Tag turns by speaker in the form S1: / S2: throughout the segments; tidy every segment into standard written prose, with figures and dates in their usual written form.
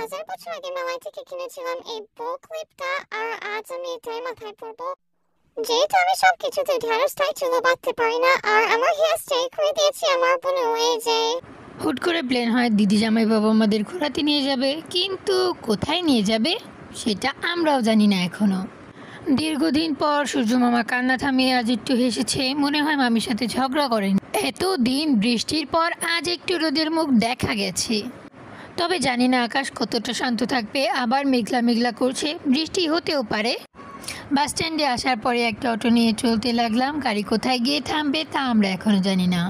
S1: 1000 বছর আগে মেলায় থেকে কিনেছিলাম এই বো ক্লিপটা, আর আজ আমি এটাই মাথায় পরবো। যেহেতু আমি সবকিছুতে ঢেঁড়স তাই চুলো বাঁধতে পারি না, আর আমার হেয়ার স্টাইল করে দিয়েছি আমার বোন ওয়ে যে
S2: হুট করে প্ল্যান হয় দিদি জামাই বাবা আমাদের ঘোরাতে নিয়ে যাবে, কিন্তু কোথায় নিয়ে যাবে সেটা আমরাও জানি না এখনো। দীর্ঘদিন পর সূর্য মামা কান্না থামিয়ে আজ একটু হেসেছে, মনে হয় মামির সাথে ঝগড়া করেনি। এতদিন বৃষ্টির পর আজ একটু রোদের মুখ দেখা গেছে, তবে জানি না আকাশ কতটা শান্ত থাকবে। আবার মেঘলা মেঘলা করছে, বৃষ্টি হতেও পারে। বাস স্ট্যান্ডে আসার পরে একটা অটো নিয়ে চলতে লাগলাম। গাড়ি কোথায় গিয়ে থামবে তা আমরা এখনো জানি না।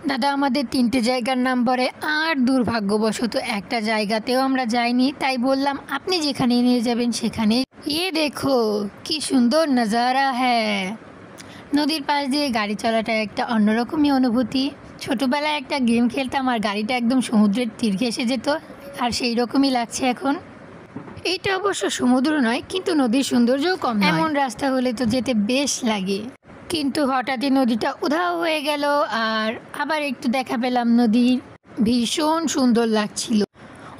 S2: দাদা আমাদের 3টে জায়গার নাম বলে, আর দুর্ভাগ্যবশত একটা জায়গাতেও আমরা যাইনি। তাই বললাম আপনি যেখানে নিয়ে যাবেন সেখানে। দেখো কি সুন্দর নজারা হ্যাঁ। নদীর পাশ দিয়ে গাড়ি চলাটা একটা অন্যরকমই অনুভূতি। ছোটবেলায় একটা গেম খেলতাম আর গাড়িটা একদম সমুদ্রের তীর ঘেঁষে যেত, আর সেই রকমই লাগছে এখন। এইটা অবশ্য সমুদ্র নয়, কিন্তু নদীর সৌন্দর্যও কম নয়। এমন রাস্তা হলে তো যেতে বেশ লাগে, কিন্তু হঠাৎই নদীটা উধাও হয়ে গেল। আর আবার একটু দেখা পেলাম নদীর, ভীষণ সুন্দর লাগছিল।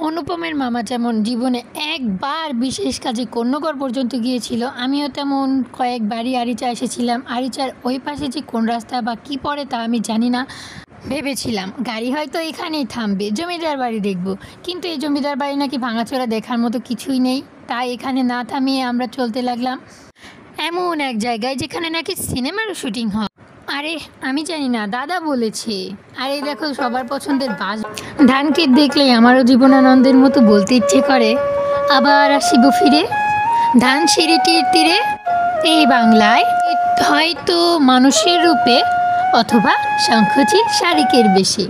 S2: অনুপমের মামা যেমন জীবনে একবার বিশেষ কাজে কন্যগড় পর্যন্ত গিয়েছিল, আমিও তেমন কয়েকবারই আরিচা এসেছিলাম। আরিচার ওই পাশে যে কোন রাস্তা বা কী পড়ে তা আমি জানি না। ভেবেছিলাম গাড়ি হয়তো এখানেই থামবে, জমিদার বাড়ি দেখব, কিন্তু এই জমিদার বাড়ি নাকি ভাঙাচোরা দেখার মতো কিছুই নেই। তাই এখানে না থামিয়ে আমরা চলতে লাগলাম এমন এক জায়গায় যেখানে নাকি সিনেমারও শুটিং হয়। আরে আমি জানি না, দাদা বলেছে। আর এই দেখো সবার পছন্দের বাস। ধানক্ষেত দেখলেই আমারও জীবনানন্দের মতো বলতে ইচ্ছে করে, আবার আসিব ফিরে ধান সিঁড়িটির তীরে। এই বাংলায় হয়তো মানুষের রূপে অথবা শঙ্খচিল শালিকের বেশে।